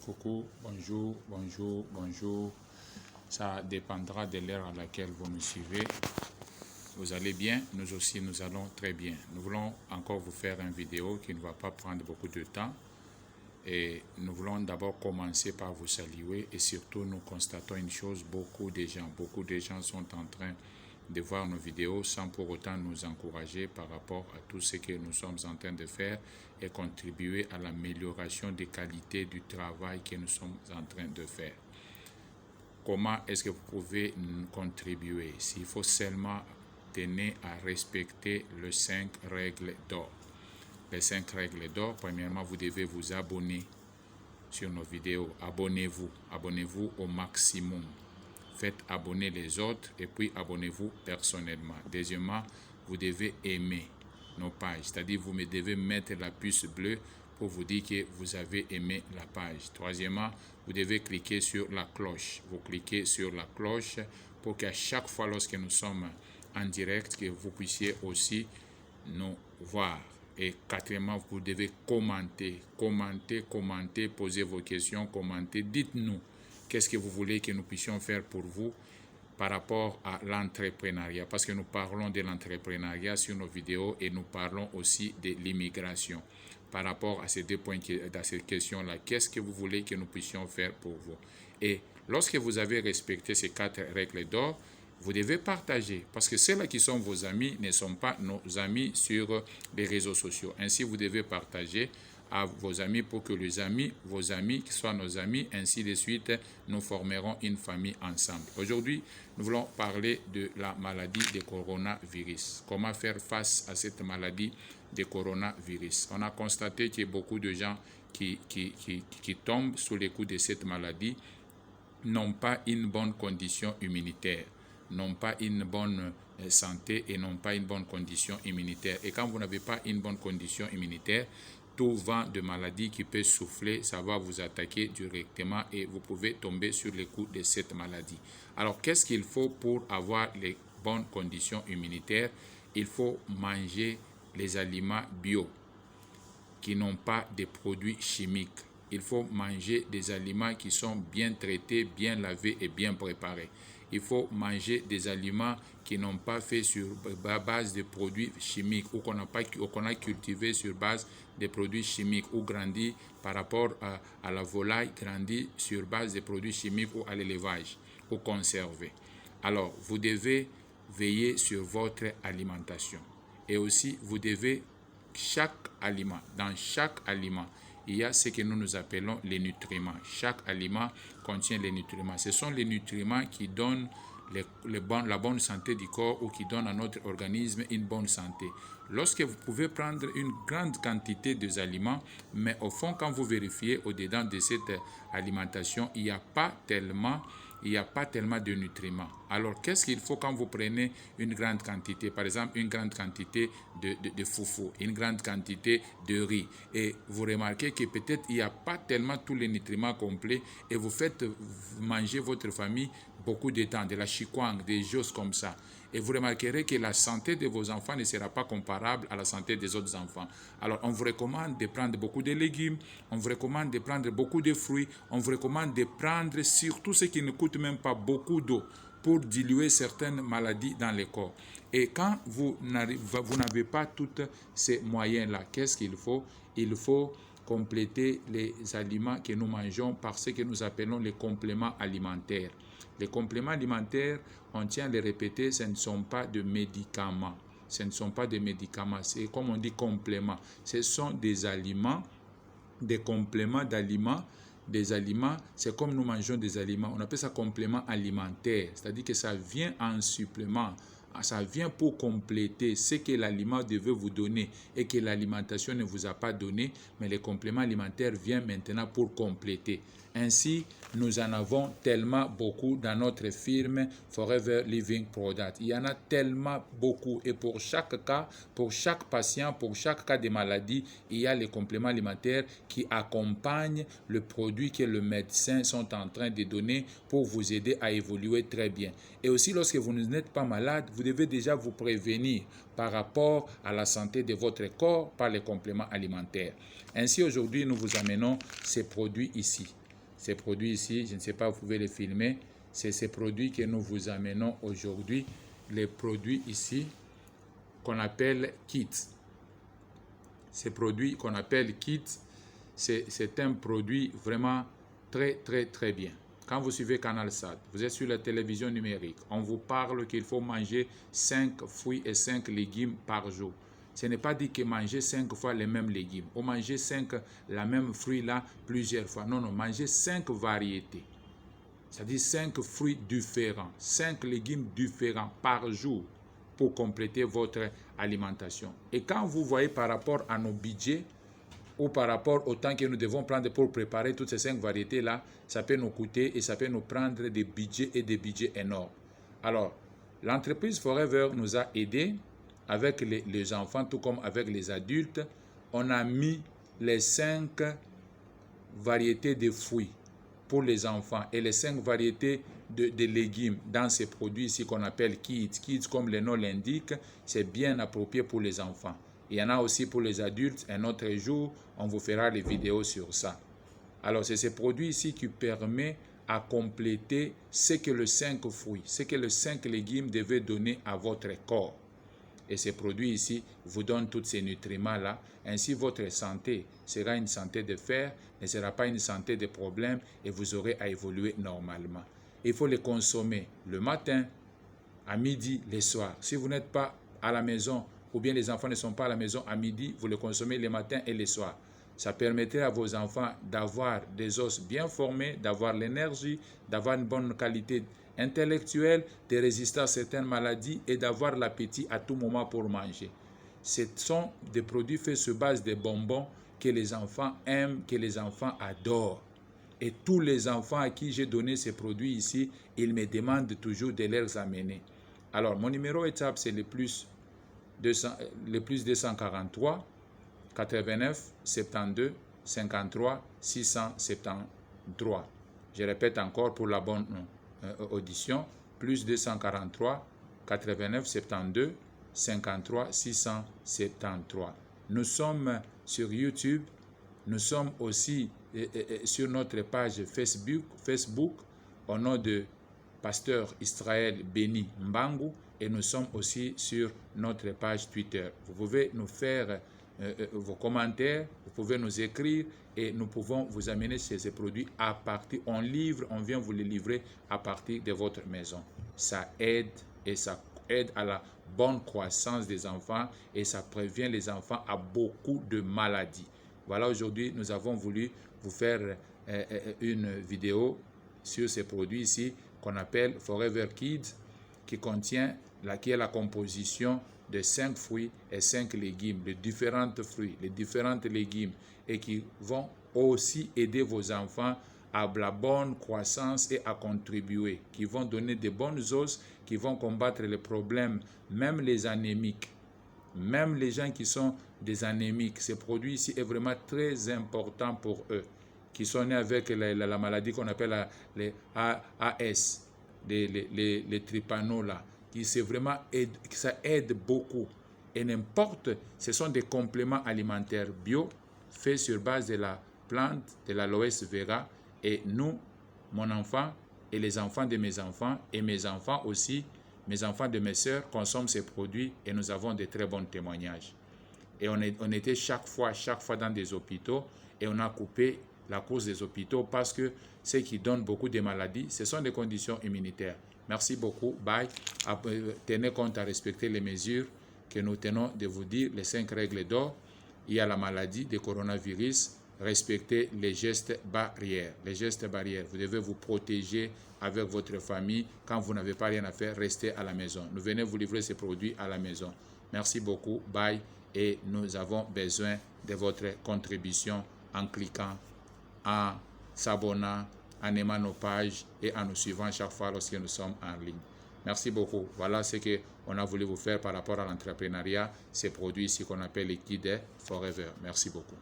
Coucou, bonjour, bonjour, bonjour. Ça dépendra de l'heure à laquelle vous me suivez. Vous allez bien, nous aussi nous allons très bien. Nous voulons encore vous faire une vidéo qui ne va pas prendre beaucoup de temps. Et nous voulons d'abord commencer par vous saluer et surtout nous constatons une chose, beaucoup de gens sont en train de voir nos vidéos sans pour autant nous encourager par rapport à tout ce que nous sommes en train de faire et contribuer à l'amélioration des qualités du travail que nous sommes en train de faire. Comment est-ce que vous pouvez contribuer? S'il faut seulement tenir à respecter les 5 règles d'or. Les 5 règles d'or, premièrement, vous devez vous abonner sur nos vidéos. Abonnez-vous au maximum. Faites abonner les autres et puis abonnez-vous personnellement. Deuxièmement, vous devez aimer nos pages, c'est-à-dire vous devez mettre la puce bleue pour vous dire que vous avez aimé la page. Troisièmement, vous devez cliquer sur la cloche. Vous cliquez sur la cloche pour qu'à chaque fois lorsque nous sommes en direct, que vous puissiez aussi nous voir. Et quatrièmement, vous devez commenter, poser vos questions, commenter. Dites-nous qu'est-ce que vous voulez que nous puissions faire pour vous par rapport à l'entrepreneuriat. Parce que nous parlons de l'entrepreneuriat sur nos vidéos et nous parlons aussi de l'immigration. Par rapport à ces deux points, à ces questions-là, qu'est-ce que vous voulez que nous puissions faire pour vous? Et lorsque vous avez respecté ces 4 règles d'or, vous devez partager, parce que ceux-là qui sont vos amis ne sont pas nos amis sur les réseaux sociaux. Ainsi, vous devez partager à vos amis pour que vos amis qui soient nos amis, ainsi de suite, nous formerons une famille ensemble. Aujourd'hui, nous voulons parler de la maladie de coronavirus. Comment faire face à cette maladie de coronavirus? On a constaté qu'il y a beaucoup de gens qui tombent sous les coups de cette maladie n'ont pas une bonne condition immunitaire, n'ont pas une bonne santé et n'ont pas une bonne condition immunitaire. Et quand vous n'avez pas une bonne condition immunitaire, tout vent de maladie qui peut souffler, ça va vous attaquer directement et vous pouvez tomber sur les coups de cette maladie. Alors, qu'est-ce qu'il faut pour avoir les bonnes conditions immunitaires? Il faut manger les aliments bio qui n'ont pas de produits chimiques. Il faut manger des aliments qui sont bien traités, bien lavés et bien préparés. Il faut manger des aliments qui n'ont pas fait sur base de produits chimiques ou qu'on a cultivé sur base de produits chimiques ou grandi par rapport à la volaille, grandi sur base de produits chimiques ou à l'élevage ou conservé. Alors, vous devez veiller sur votre alimentation. Et aussi, vous devez, dans chaque aliment, il y a ce que nous appelons les nutriments. Chaque aliment contient les nutriments. Ce sont les nutriments qui donnent la bonne santé du corps ou qui donnent à notre organisme une bonne santé. Lorsque vous pouvez prendre une grande quantité d'aliments, mais au fond, quand vous vérifiez au-dedans de cette alimentation, il n'y a pas tellement de nutriments. Alors, qu'est-ce qu'il faut quand vous prenez une grande quantité? Par exemple, une grande quantité de foufou, une grande quantité de riz. Et vous remarquez que peut-être il n'y a pas tellement tous les nutriments complets et vous faites manger votre famille beaucoup de temps, de la chikwang, des choses comme ça. Et vous remarquerez que la santé de vos enfants ne sera pas comparable à la santé des autres enfants. Alors, on vous recommande de prendre beaucoup de légumes, on vous recommande de prendre beaucoup de fruits, on vous recommande de prendre surtout ce qui ne coûte même pas beaucoup d'eau pour diluer certaines maladies dans le corps. Et quand vous n'avez pas tous ces moyens-là, qu'est-ce qu'il faut? Il faut compléter les aliments que nous mangeons par ce que nous appelons les compléments alimentaires. Les compléments alimentaires, on tient à les répéter, ce ne sont pas de médicaments. Ce ne sont pas des médicaments, c'est comme on dit compléments. Ce sont des aliments, des compléments d'aliments. Des aliments, c'est comme nous mangeons des aliments. On appelle ça complément alimentaire, c'est-à-dire que ça vient en supplément. Ça vient pour compléter ce que l'aliment devait vous donner et que l'alimentation ne vous a pas donné, mais les compléments alimentaires viennent maintenant pour compléter. Ainsi, nous en avons tellement beaucoup dans notre firme Forever Living Product. Il y en a tellement beaucoup et pour chaque cas, pour chaque patient, pour chaque cas de maladie, il y a les compléments alimentaires qui accompagnent le produit que les médecins sont en train de donner pour vous aider à évoluer très bien. Et aussi, lorsque vous n'êtes pas malade, vous devez déjà vous prévenir par rapport à la santé de votre corps par les compléments alimentaires. Ainsi, aujourd'hui, nous vous amenons ces produits ici. Ces produits ici, je ne sais pas, vous pouvez les filmer. C'est ces produits que nous vous amenons aujourd'hui. Les produits ici qu'on appelle kits. Ces produits qu'on appelle kits, c'est un produit vraiment très bien. Quand vous suivez Canal Sat, vous êtes sur la télévision numérique, on vous parle qu'il faut manger 5 fruits et 5 légumes par jour. Ce n'est pas dit que manger 5 fois les mêmes légumes ou manger 5 la même fruit là plusieurs fois. Non, manger 5 variétés. C'est-à-dire 5 fruits différents, 5 légumes différents par jour pour compléter votre alimentation. Et quand vous voyez par rapport à nos budgets ou par rapport au temps que nous devons prendre pour préparer toutes ces 5 variétés-là, ça peut nous coûter et ça peut nous prendre des budgets et des budgets énormes. Alors, l'entreprise Forever nous a aidés avec les enfants, tout comme avec les adultes. On a mis les 5 variétés de fruits pour les enfants et les 5 variétés de légumes dans ces produits ici qu'on appelle kids. Kids, comme le nom l'indique, c'est bien approprié pour les enfants. Il y en a aussi pour les adultes. Un autre jour, on vous fera les vidéos sur ça. Alors, c'est ces produits ici qui permettent à compléter ce que les 5 fruits, ce que les 5 légumes devaient donner à votre corps. Et ces produits ici vous donnent tous ces nutriments-là. Ainsi, votre santé sera une santé de fer, ne sera pas une santé de problème et vous aurez à évoluer normalement. Il faut les consommer le matin, à midi, le soir. Si vous n'êtes pas à la maison ou bien les enfants ne sont pas à la maison à midi, vous les consommez le matin et le soir. Ça permettrait à vos enfants d'avoir des os bien formés, d'avoir l'énergie, d'avoir une bonne qualité intellectuelle, de résister à certaines maladies et d'avoir l'appétit à tout moment pour manger. Ce sont des produits faits sur base de bonbons que les enfants aiment, que les enfants adorent. Et tous les enfants à qui j'ai donné ces produits ici, ils me demandent toujours de les amener. Alors, mon numéro WhatsApp, c'est le plus 243 89 72 53 673. Je répète encore pour la bonne audition, plus 243 89 72 53 673. Nous sommes sur YouTube, nous sommes aussi sur notre page Facebook au nom de Pasteur Israël Béni Mbangu et nous sommes aussi sur notre page Twitter. Vous pouvez nous faire vos commentaires, vous pouvez nous écrire et nous pouvons vous amener ces produits à partir, on vient vous les livrer à partir de votre maison. Ça aide et ça aide à la bonne croissance des enfants et ça prévient les enfants à beaucoup de maladies. Voilà, aujourd'hui, nous avons voulu vous faire une vidéo sur ces produits ici qu'on appelle Forever Kids, qui est la composition de 5 fruits et 5 légumes, de différents fruits, les différents légumes, et qui vont aussi aider vos enfants à la bonne croissance et à contribuer, qui vont donner de bonnes os, qui vont combattre les problèmes, même les anémiques, même les gens qui sont des anémiques. Ces produits ici est vraiment très important pour eux, qui sont nés avec la maladie qu'on appelle les AS, les trypanos là, qui c'est vraiment ça aide beaucoup. Et n'importe, ce sont des compléments alimentaires bio faits sur base de la plante de l'aloès vera. Et nous, mon enfant et les enfants de mes enfants et mes enfants aussi, mes enfants de mes sœurs consomment ces produits et nous avons de très bons témoignages. Et on était chaque fois dans des hôpitaux et on a coupé la course des hôpitaux parce que ce qui donne beaucoup de maladies, ce sont des conditions immunitaires. Merci beaucoup. Bye. Tenez compte à respecter les mesures que nous tenons de vous dire, les 5 règles d'or. Il y a la maladie de coronavirus. Respectez les gestes barrières. Les gestes barrières. Vous devez vous protéger avec votre famille. Quand vous n'avez pas rien à faire, restez à la maison. Nous venons vous livrer ces produits à la maison. Merci beaucoup. Bye. Et nous avons besoin de votre contribution en cliquant, en s'abonnant, en aimant nos pages et en nous suivant chaque fois lorsque nous sommes en ligne. Merci beaucoup. Voilà ce qu'on a voulu vous faire par rapport à l'entrepreneuriat, ces produits ici qu'on appelle les Kids Forever. Merci beaucoup.